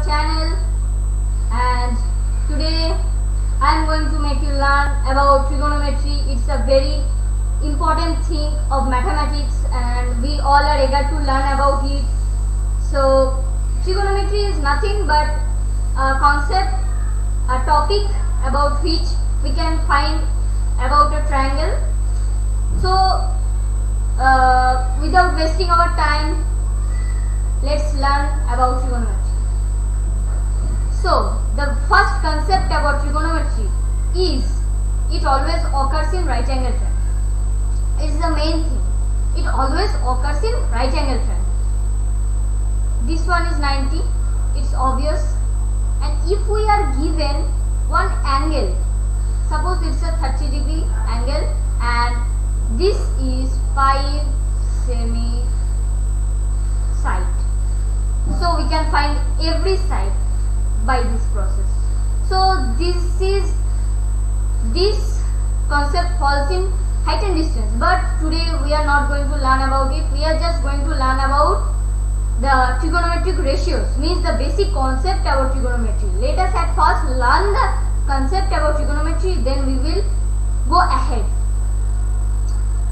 channel, and today I am going to make you learn about trigonometry. It's a very important thing of mathematics and we all are eager to learn about it. So trigonometry is nothing but a concept, a topic about which we can find about a triangle. So without wasting our time, let's learn about trigonometry. So the first concept about trigonometry is it always occurs in right angle triangle. It's the main thing. It always occurs in right angle triangle. This one is 90. It's obvious. And if we are given one angle, suppose it's a 30-degree angle and this is 5 semi side. So we can find every side by this process. So this concept falls in height and distance, but today we are not going to learn about it. We are just going to learn about the trigonometric ratios, means the basic concept about trigonometry. Let us at first learn the concept about trigonometry, then we will go ahead.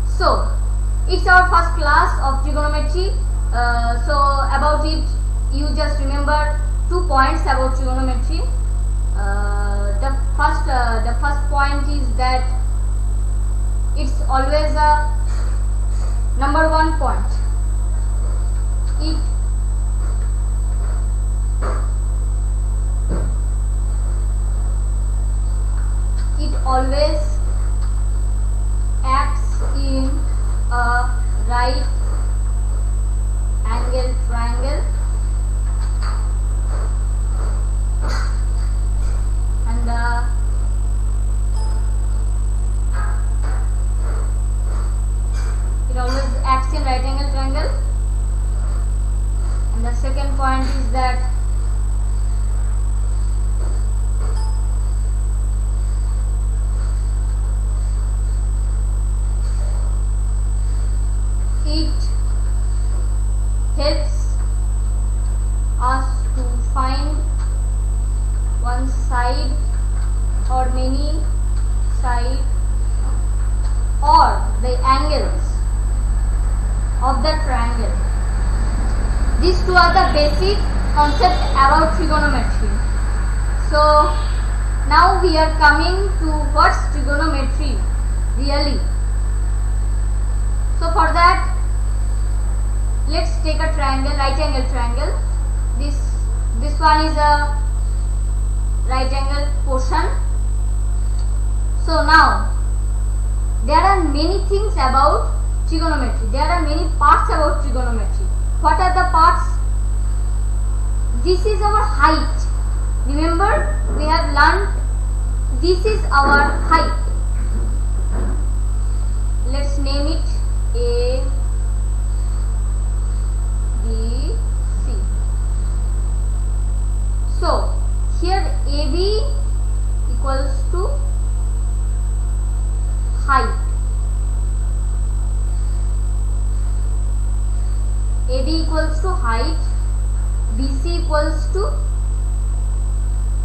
So it's our first class of trigonometry. So about it, you just remember 2 points about trigonometry. The first point is that it's always a number 1 point. It always acts in a right angle triangle, and it always acts in right angle triangle. And the second point is that it helps us to find one side or many side or the angles of the triangle. These two are the basic concepts about trigonometry. So now we are coming to what's trigonometry really. So for that, let's take a triangle, right angle triangle. This one is a right angle portion. So now there are many things about trigonometry. There are many parts about trigonometry. What are the parts? This is our height. Remember, we have learned this is our height. Let's name it A, B, C. So here AB equals to height. AB equals to height, BC equals to,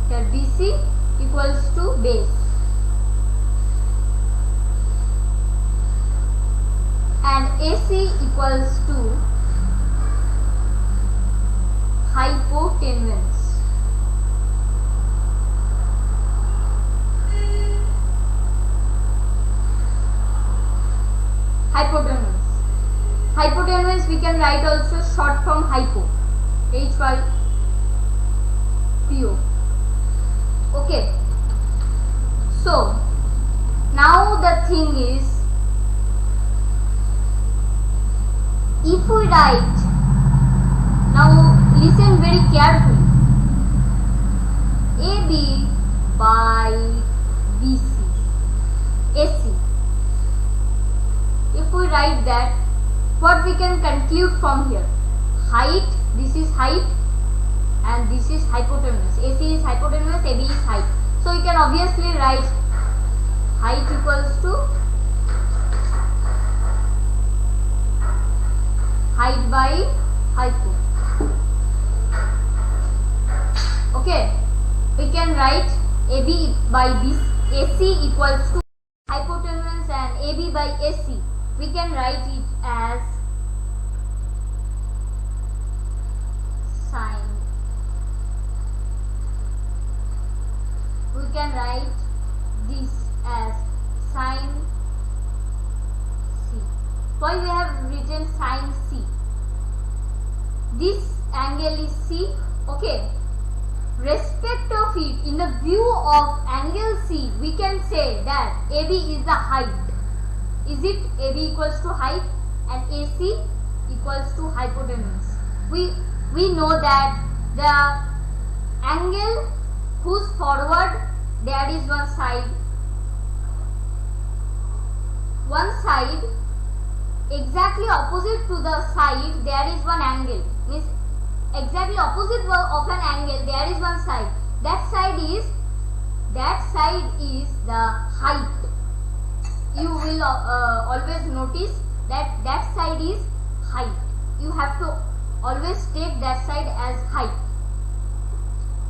here BC equals to base, and AC equals to hypotenuse. Hypotenuse we can write also short from hypo, HYPO. Okay. So now the thing is, if we write, now listen very carefully, AB by BC, AC. If we write that, what we can conclude from here? Height, this is height and this is hypotenuse. AC is hypotenuse, AB is height. So you can obviously write height equals to height by hypo. Okay, we can write AB by AC equals to hypotenuse and AB by AC. We can write it as sine. We can write this as sine C. Why we have written sine C? This angle is C. Okay. Respect of it, in the view of angle C, we can say that AB is the height. Is it? AB equals to height and AC equals to hypotenuse. We know that the angle whose forward there is one side exactly opposite to the side there is one angle, means exactly opposite of an angle there is one side. That side is the height. You will always notice that side is height. You have to always take that side as height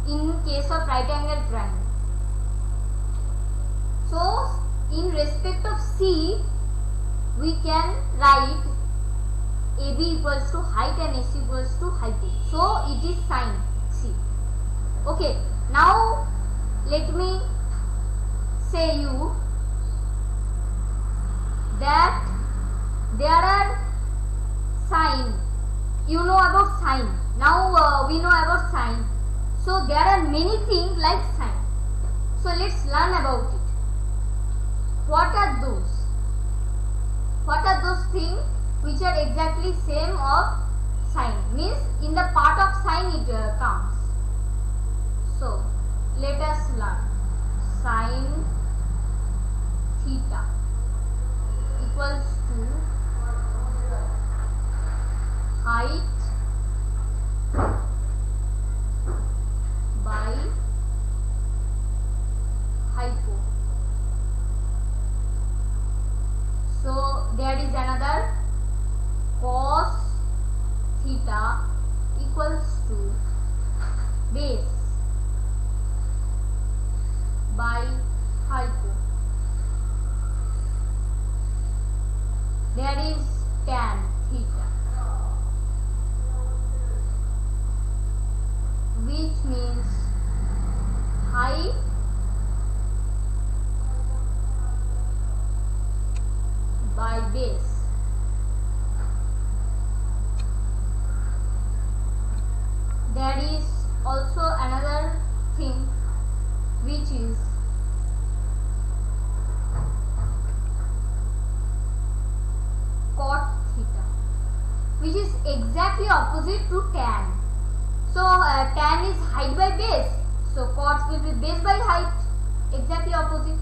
in case of right angle triangle. So in respect of C, we can write AB equals to height and AC equals to hypo. So it is sine C. Okay. Now let me say you that there are sine. You know about sine. Now we know about sine. So there are many things like sine. So let's learn about it. What are those? What are those things which are exactly same of sine? Means in the part of sine it comes. So let us learn. Sine theta equals to height by hypo. So there is another cos theta equals to base by hypo. There is tan theta, which means height by base. There is also another thing which is cot theta, which is exactly opposite to tan. So tan is height by base, so cot will be base by height, exactly opposite.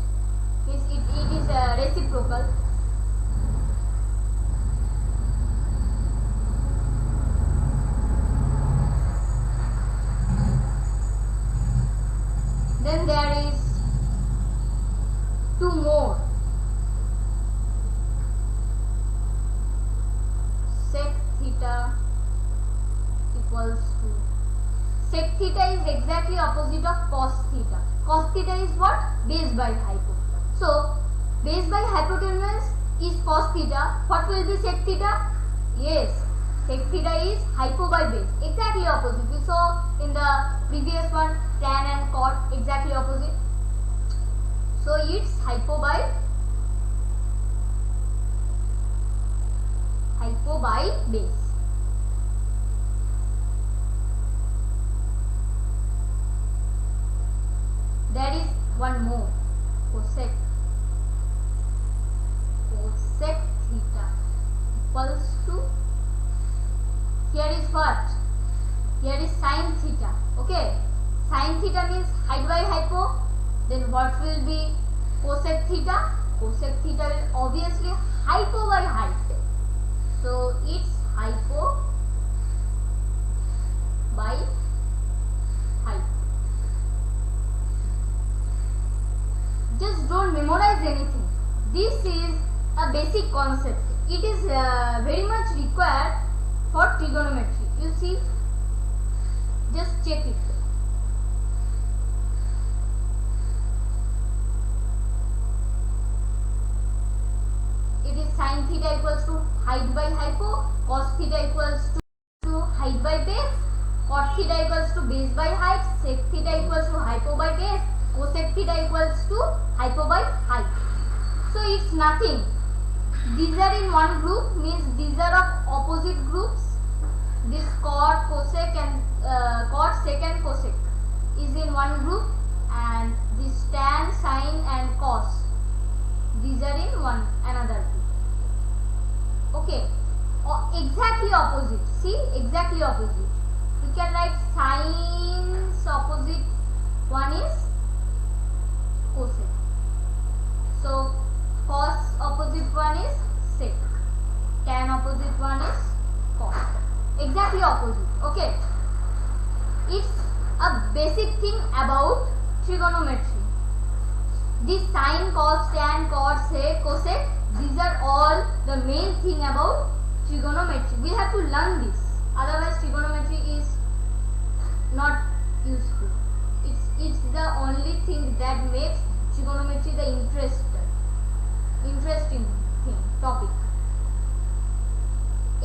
It is reciprocal. Then there is two more. Sec theta equals to, sec theta is exactly opposite of cos theta. Cos theta is what? Base by hypo. So base by hypotenuse is cos theta. What will be sec theta? Yes, sec theta is hypo by base, exactly opposite. We saw in the previous one tan and cot, exactly opposite. So it's hypo by base. There is one more, cosec theta equals to, here is what? Here is sine theta. Okay, sine theta means height by hypo. Then what will be cosec theta? Cosec theta will obviously hypo by height. So it's hypo by height. Just don't memorize anything. This is a basic concept. It is very much required for trigonometry. You see, just check it. height by hypo, cos theta equals to height by base, cot theta equals to base by height, sec theta equals to hypo by base, cosec theta equals to hypo by height. So it's nothing. These are in one group, means these are of opposite groups. This cot, cosec and cot, sec and cosec is in one group, and this tan, sine and cos, these are in one another group. Okay, exactly opposite. See, exactly opposite. We can write sine's opposite one is cosec. So cos opposite one is sec. Tan opposite one is cos. Exactly opposite. Okay. It's a basic thing about trigonometry. This sine, cos, tan, cot, sec, cosec, these are all the main thing about trigonometry. We have to learn this. Otherwise trigonometry is not useful. It's the only thing that makes trigonometry the interesting thing, topic.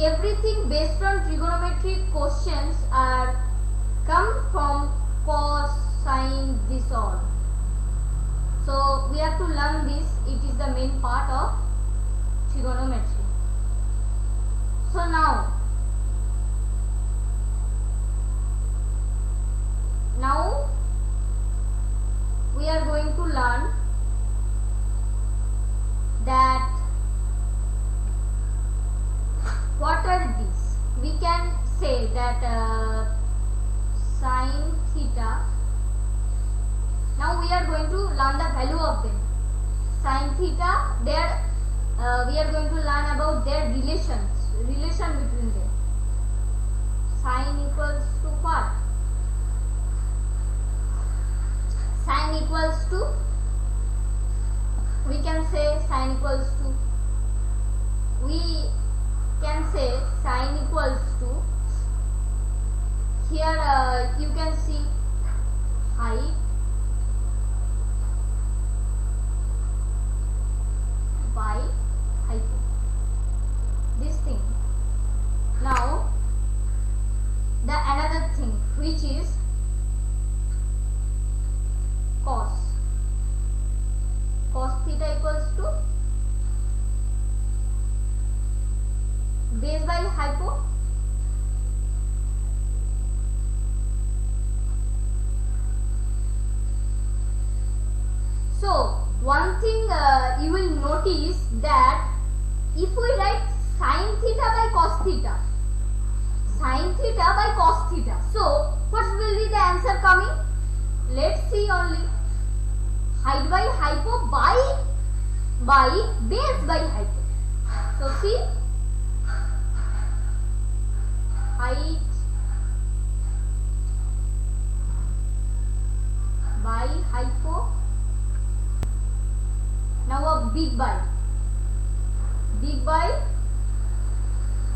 Everything based on trigonometry questions are come from cos, sine, this all. So we have to learn this. It is the main part of trigonometry. So now we are going to learn that what are these. We can say that sine theta. Now we are going to learn the value of them. Sine theta, we are going to learn about their relation between them. Sine equals to what? Sine equals to, we can say sine equals to, here you can see height by hypo, this thing. Now the another thing which is cos theta equals to base by hypo. So one thing you will notice that if we write sine theta by cos theta, so what will be the answer coming? Let's see only. Height by hypo by base by hypo. So see, height by hypo. Now a big by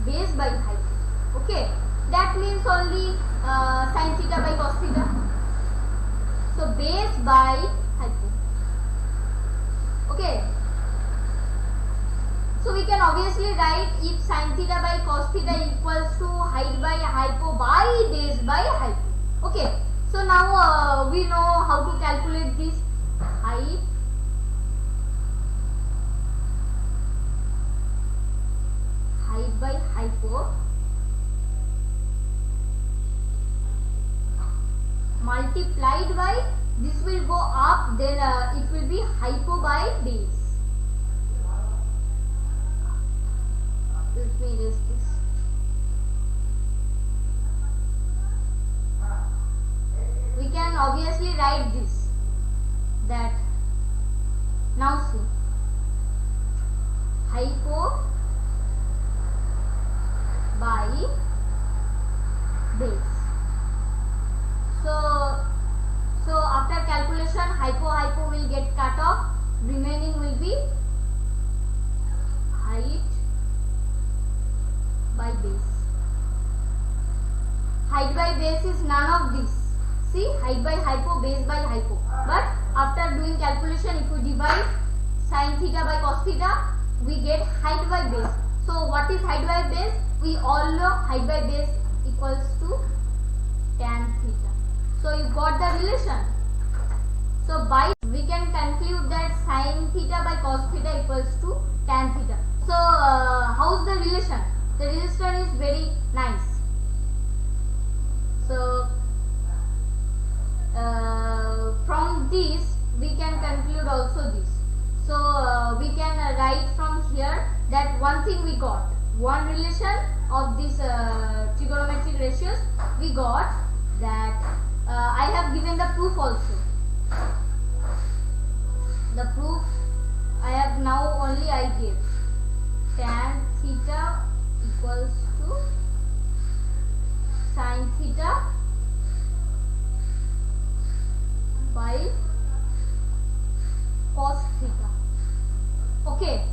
base by hypo. Okay, that means only sine theta by cos theta. So base by hypo. Okay, so we can obviously write if sine theta by cos theta equals to height by hypo by base by hypo. Okay, so now we know how to calculate this. Height by hypo multiplied by, this will go up, then it will be hypo by base. Let me erase this. We can obviously write this, that now see, hypo by base. So after calculation, hypo will get cut off, remaining will be height by base. Height by base is none of this. See, height by hypo, base by hypo. But after doing calculation, if we divide sine theta by cos theta, we get height by base. So what is height by base? We all know height by base equals to tan theta. So you got the relation. So by we can conclude that sin theta by cos theta equals to tan theta. So how's the relation? The relation is very nice. So from this we can conclude also this. So we can write from here that one thing we got, one relation of these trigonometric ratios we got, that I have given the proof also. The proof I have now only I gave. Tan theta equals to sin theta by cos theta. Okay,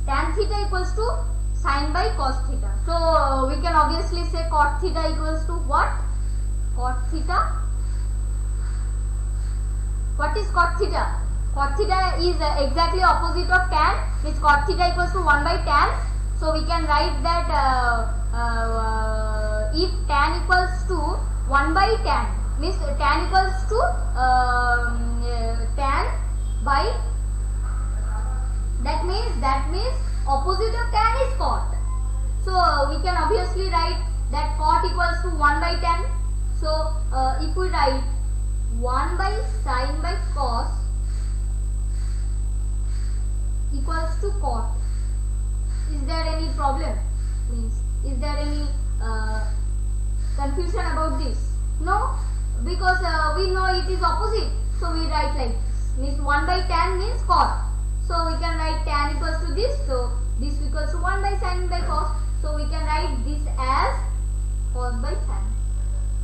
tan theta equals to sin by cos theta. So we can obviously say cot theta equals to what? Cot theta. What is cot theta? Cot theta is exactly opposite of tan, means cot theta equals to 1 by tan. So we can write that if tan equals to 1 by tan, means tan equals to tan by, that means opposite of tan is cot. So we can obviously write that cot equals to 1 by tan. So if we write 1 by sin by cos equals to cot, is there any problem? Means is there any confusion about this? No, because we know it is opposite. So we write like this. Means 1 by tan means cot. So we can write tan equals to this. So this equals to 1 by sin by cos. So we can write this as cos by sin.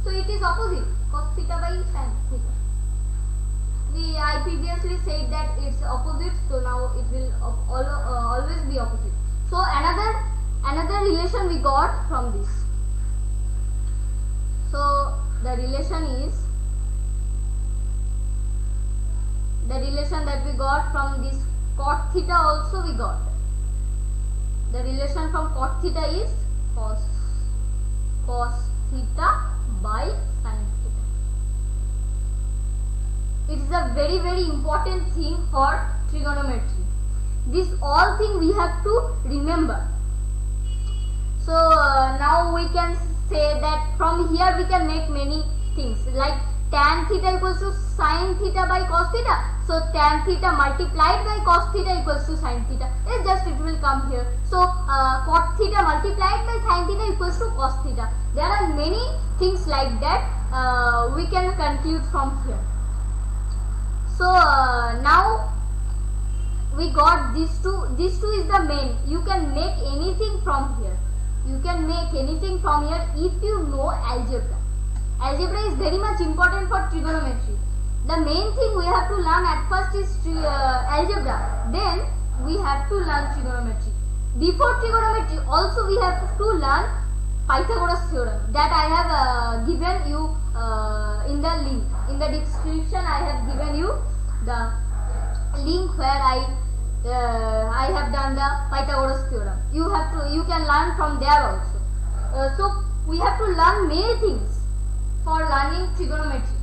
So it is opposite, cos theta by sin theta. I previously said that it's opposite, so now it will always be opposite. So another relation we got from this. So the relation that we got from this cot theta also we got. The relation from cot theta is cos theta by sin theta. It is a very important thing for trigonometry. This all thing we have to remember. So now we can say that from here we can make many things, like tan theta equals to sin theta by cos theta. So tan theta multiplied by cos theta equals to sin theta. It will come here. So cot theta multiplied by sin theta equals to cos theta. There are many things like that we can conclude from here. So now we got these two. These two is the main. You can make anything from here. You can make anything from here if you know algebra. Algebra is very much important for trigonometry. The main thing we have to learn at first is algebra. Then we have to learn trigonometry. Before trigonometry also we have to learn Pythagoras theorem, that I have given you in the link. In the description I have given you the link where I have done the Pythagoras theorem. You can learn from there also. So we have to learn many things for learning trigonometry.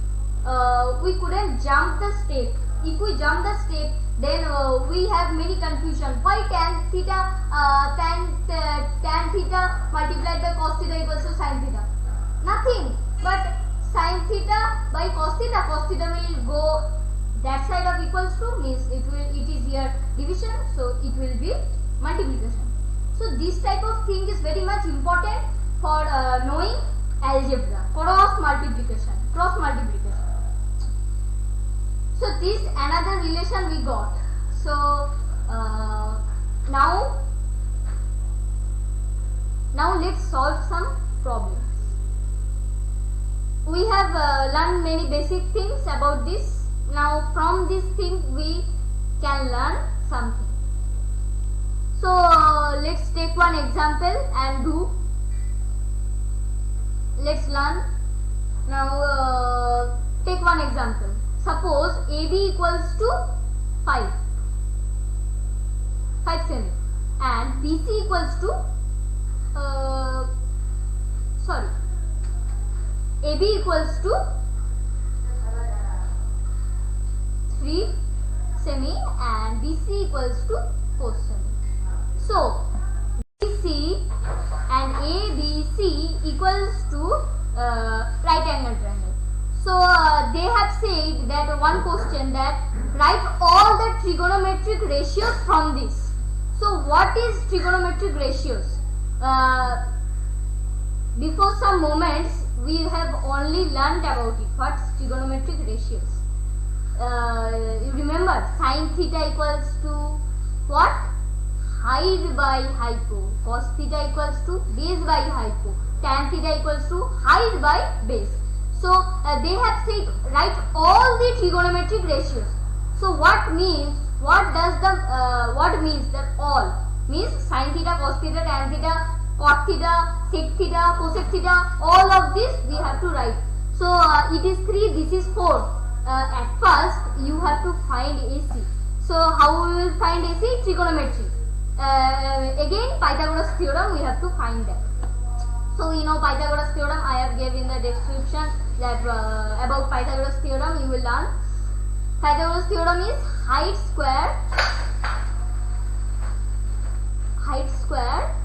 We couldn't jump the step. If we jump the step, then we have many confusion. Why tan theta multiplied by cos theta equals to sin theta? Nothing but sin theta by cos theta. Cos theta will go that side of equals to, means it is here division, so it will be multiplication. So this type of thing is very much important for knowing algebra, cross multiplication. So this another relation we got. So now let's solve some problems. We have learned many basic things about this. Now from this thing we can learn something. So let's take one example and do. Let's learn. Now take one example. Suppose AB equals to 5 cm and BC equals to sorry, AB equals to 3 semi and BC equals to 4 semi. So BC and ABC equals to right angle triangle. So they have said that one question that write all the trigonometric ratios from this. So what is trigonometric ratios? Before some moments we have only learnt about it. What's trigonometric ratios? You remember sin theta equals to what? Height by hypo. Cos theta equals to base by hypo. Tan theta equals to height by base. So they have said write all the trigonometric ratios. So what means? What does the what means that all means sin theta, cos theta, tan theta, cot theta, sec theta, cosec theta. All of this we have to write. So it is 3. This is 4. At first you have to find AC. So how we will find AC? Trigonometry. Again Pythagoras theorem we have to find that. So you know Pythagoras theorem, I have gave in the description that about Pythagoras theorem you will learn. Pythagoras theorem is height square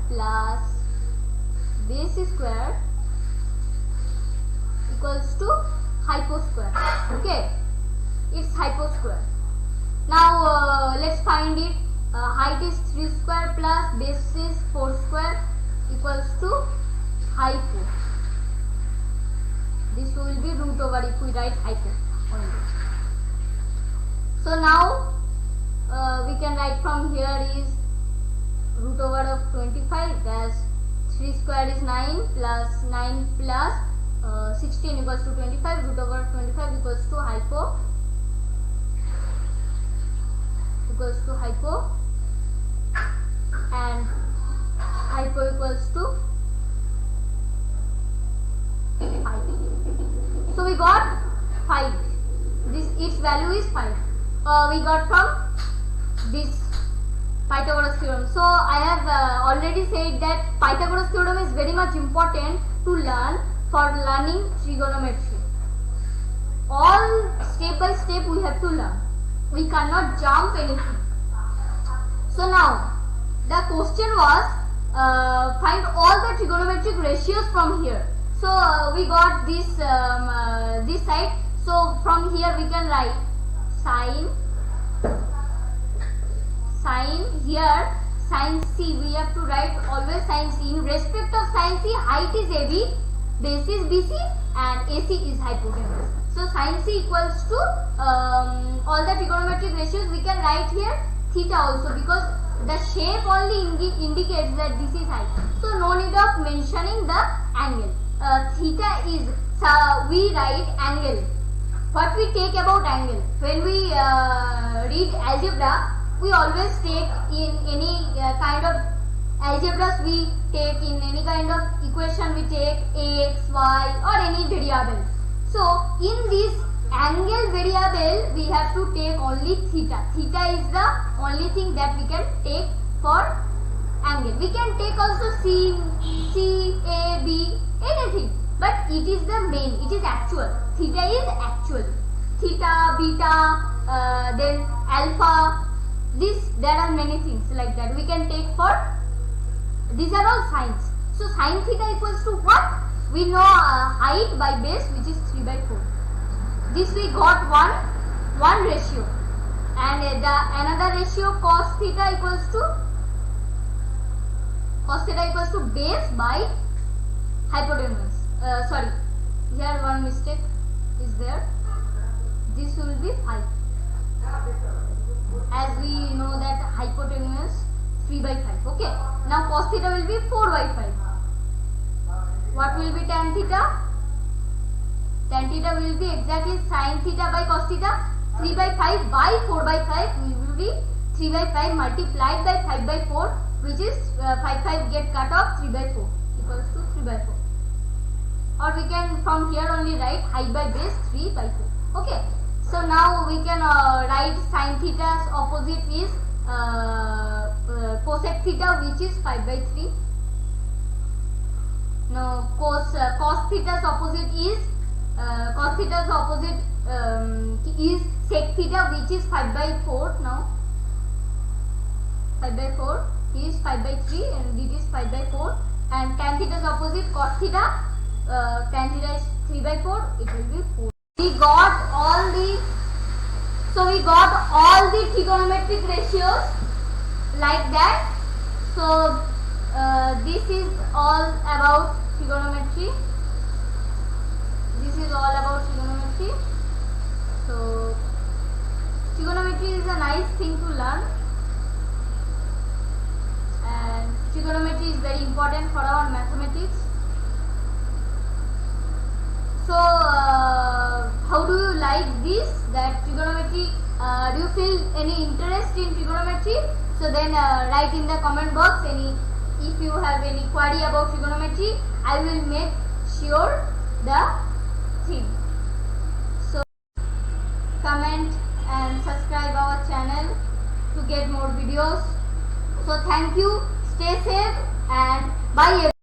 plus base square equals to hypo square. Okay, it's hypo square. Now let's find it. Height is 3 square plus base is 4 square equals to hypo. This will be root over if we write hypo only. So now we can write from here is root over of 25, as 3 square is 9 plus 9 plus 16 equals to 25. Root over 25 equals to hypo and hypo equals to 5. So we got 5. This its value is 5. We got from this Pythagoras theorem. So I have already said that Pythagoras theorem is very much important to learn for learning trigonometry. All step by step we have to learn. We cannot jump anything. So now the question was find all the trigonometric ratios from here. So we got this this side. So from here we can write sine here, sin C. We have to write always sin C. In respect of sin C, height is AB, base is BC, and AC is hypotenuse. So sin C equals to all the trigonometric ratios. We can write here theta also, because the shape only indicates that this is height. So no need of mentioning the angle. Theta is, we write angle. What we take about angle? When we read algebra, we always take in any kind of algebras, we take in any kind of equation, we take x, y or any variable. So in this angle variable we have to take only theta. Theta is the only thing that we can take for angle. We can take also C, A, B, anything, but it is the main, it is actual. Theta is actual. Theta, beta, then alpha. There are many things like that we can take for. These are all signs. So sin theta equals to what? We know height by base, which is 3 by 4. This we got one ratio, and another ratio cos theta equals to base by hypotenuse. Sorry, here one mistake is there. This will be 5, as we know that hypotenuse 3 by 5. Okay. Now cos theta will be 4 by 5. What will be tan theta? Tan theta will be exactly sin theta by cos theta. 3 by 5 by 4 by 5 will be 3 by 5 multiplied by 5 by 4, which is 5 get cut off, 3 by 4 equals to 3 by 4. Or we can from here only write height by base 3 by 4. Okay. So now we can write sin theta's opposite is cosec theta, which is 5 by 3. Now cos theta's opposite is is sec theta, which is 5 by 4. Now 5 by 4 is 5 by 3 and it is 5 by 4, and tan theta's opposite cos theta, tan theta is 3 by 4, it will be 4. We got all the trigonometric ratios like that. So this is all about trigonometry. So trigonometry is a nice thing to learn, and trigonometry is very important for our mathematics. So how do you like this, that trigonometry? Do you feel any interest in trigonometry? So then write in the comment box if you have any query about trigonometry. I will make sure the thing. So comment and subscribe our channel to get more videos. So thank you, stay safe, and bye everyone.